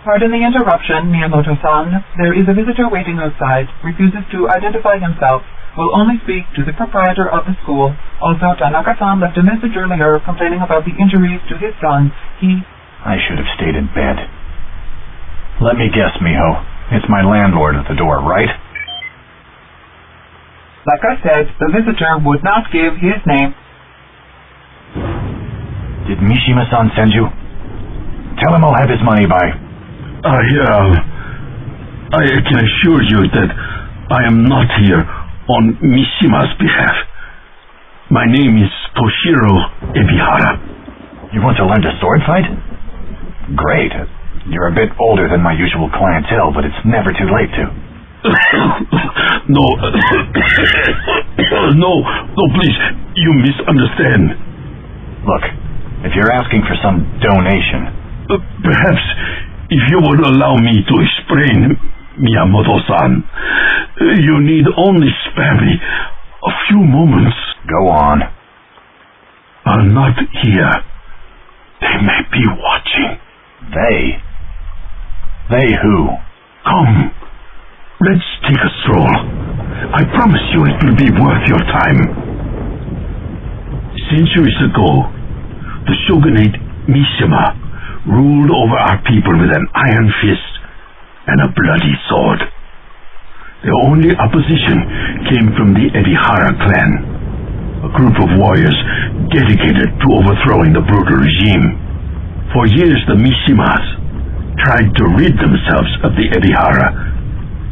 Pardon the interruption, Miyamoto-san. There is a visitor waiting outside. Refuses to identify himself. Will only speak to the proprietor of the school. Also, Tanaka-san left a message earlier complaining about the injuries to his son. I should have stayed in bed. Let me guess, Miho. It's my landlord at the door, right? Like I said, the visitor would not give his name. Did Mishima-san send you? Tell him I'll have his money by... I can assure you that I am not here on Mishima's behalf. My name is Toshiro Ebihara. You want to learn to sword fight? Great. You're a bit older than my usual clientele, but it's never too late to. No, please, you misunderstand. Look, if you're asking for some donation... perhaps if you would allow me to explain, Miyamoto-san, you need only spare me a few moments. Go on. I'm not here. They may be watching. They? They who? Come, let's take a stroll. I promise you it will be worth your time. Centuries ago, the shogunate Mishima ruled over our people with an iron fist and a bloody sword. Their only opposition came from the Ebihara clan, a group of warriors dedicated to overthrowing the brutal regime. For years, the Mishimas tried to rid themselves of the Ebihara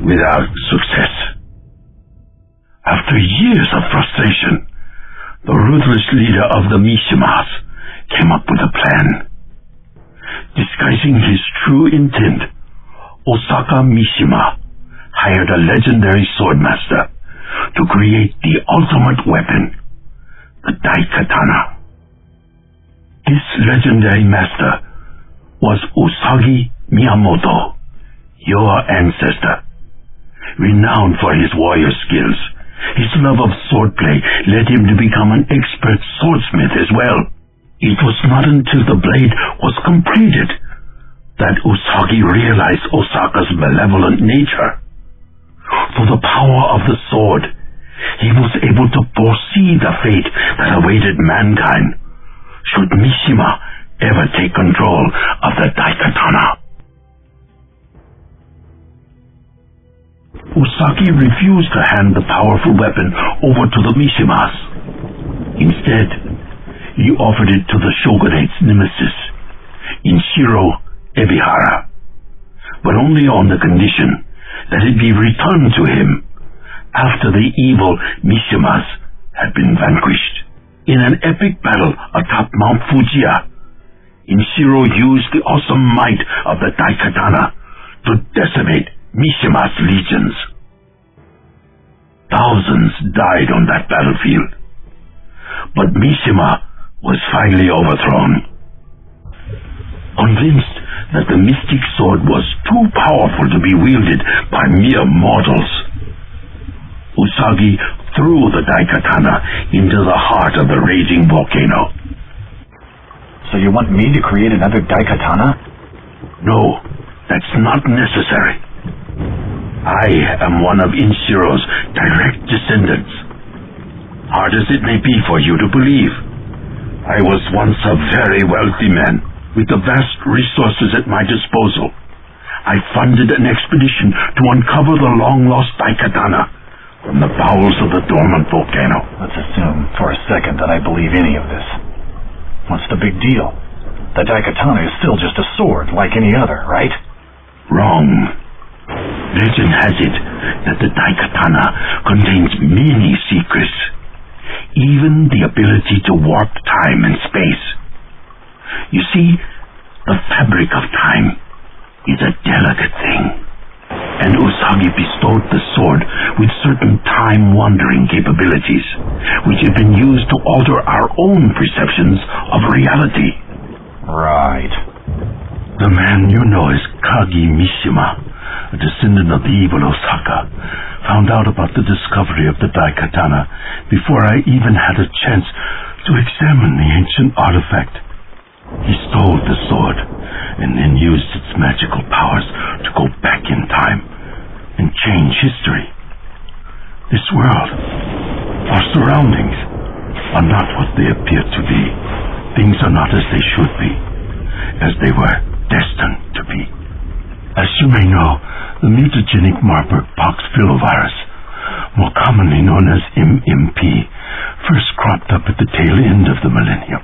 without success. After years of frustration, the ruthless leader of the Mishimas came up with a plan. Disguising his true intent, Osaka Mishima hired a legendary swordmaster to create the ultimate weapon, the Daikatana. This legendary master was Usagi Miyamoto, your ancestor. Renowned for his warrior skills, his love of swordplay led him to become an expert swordsmith as well. It was not until the blade was completed that Usagi realized Osaka's malevolent nature. Through the power of the sword, he was able to foresee the fate that awaited mankind should Mishima ever take control of the Daikatana. Usagi refused to hand the powerful weapon over to the Mishimas. Instead, he offered it to the shogunate's nemesis, Inshiro Ebihara, but only on the condition that it be returned to him after the evil Mishimas had been vanquished. In an epic battle atop Mount Fujiya, Inshiro used the awesome might of the Daikatana to decimate Mishima's legions. Thousands died on that battlefield, but Mishima was finally overthrown. Convinced that the mystic sword was too powerful to be wielded by mere mortals, Usagi threw the Daikatana into the heart of the raging volcano. So you want me to create another Daikatana? No, that's not necessary. I am one of Inshiro's direct descendants. Hard as it may be for you to believe, I was once a very wealthy man with the vast resources at my disposal. I funded an expedition to uncover the long-lost Daikatana from the bowels of the dormant volcano. Let's assume for a second that I believe any of this. What's the big deal? The Daikatana is still just a sword like any other, right? Wrong. Legend has it that the Daikatana contains many secrets, even the ability to warp time and space. You see, the fabric of time is a delicate thing, and Usagi bestowed the sword with certain time-wandering capabilities, which have been used to alter our own perceptions of reality. Right. The man you know as Kagi Mishima, a descendant of the evil Osaka, found out about the discovery of the Daikatana before I even had a chance to examine the ancient artifact. He stole the sword and then used its magical powers to go back in time and change history. This world, our surroundings, are not what they appear to be. Things are not as they should be, as they were destined to be. As you may know, the mutagenic Marburg pox filovirus, more commonly known as MMP, first cropped up at the tail end of the millennium.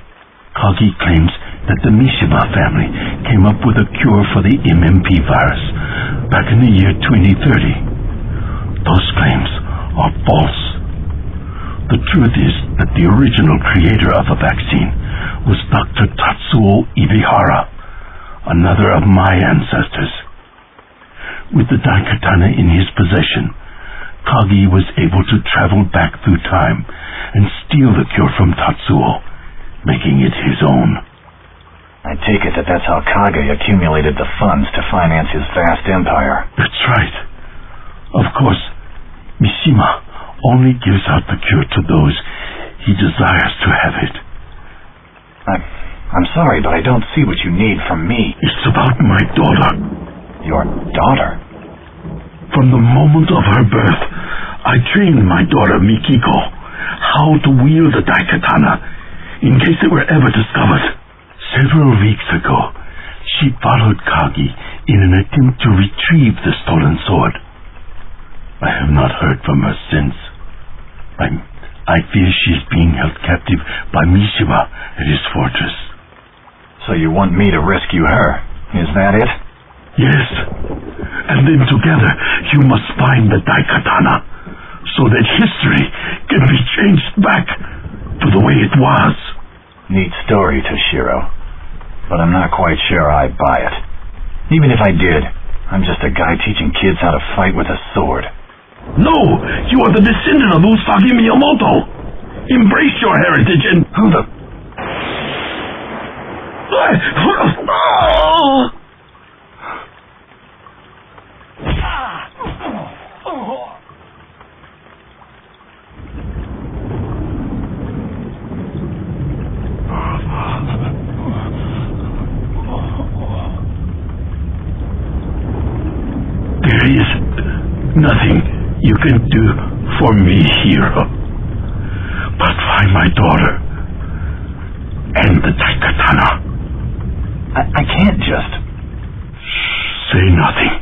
Kagi claims that the Mishima family came up with a cure for the MMP virus back in the year 2030. Those claims are false. The truth is that the original creator of the vaccine was Dr. Tatsuo Ibihara, another of my ancestors. With the Daikatana in his possession, Kagi was able to travel back through time and steal the cure from Tatsuo, making it his own. I take it that that's how Kage accumulated the funds to finance his vast empire. That's right. Of course, Mishima only gives out the cure to those he desires to have it. I'm sorry, but I don't see what you need from me. It's about my daughter. Your daughter? From the moment of her birth, I trained my daughter Mikiko how to wield the Daikatana in case it were ever discovered. Several weeks ago, she followed Kagi in an attempt to retrieve the stolen sword. I have not heard from her since. I fear she is being held captive by Mishima at his fortress. So you want me to rescue her? Is that it? Yes. And then together you must find the Daikatana so that history can be changed back to the way it was. Neat story, Toshiro. But I'm not quite sure I buy it. Even if I did, I'm just a guy teaching kids how to fight with a sword. No! You are the descendant of Usagi Miyamoto! Embrace your heritage and... Who the... There is nothing you can do for me, hero. But find my daughter and the Daikatana. I can't just... Say nothing.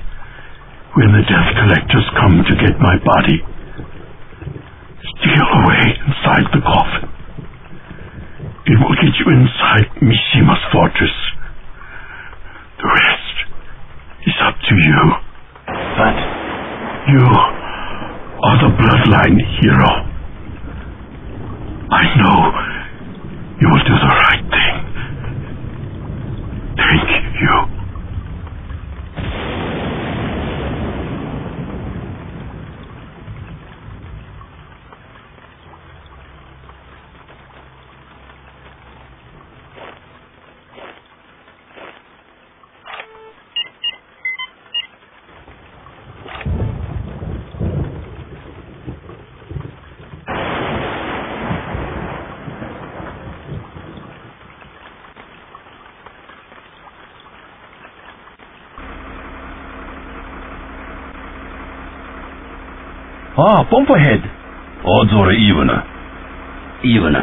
When the death collectors come to get my body, steal away inside the coffin. It will get you inside Mishima's fortress. The rest is up to you. But... You are the bloodline hero. I know you will do the right thing. Thank you. Bumpperhead. Odds are even. Even.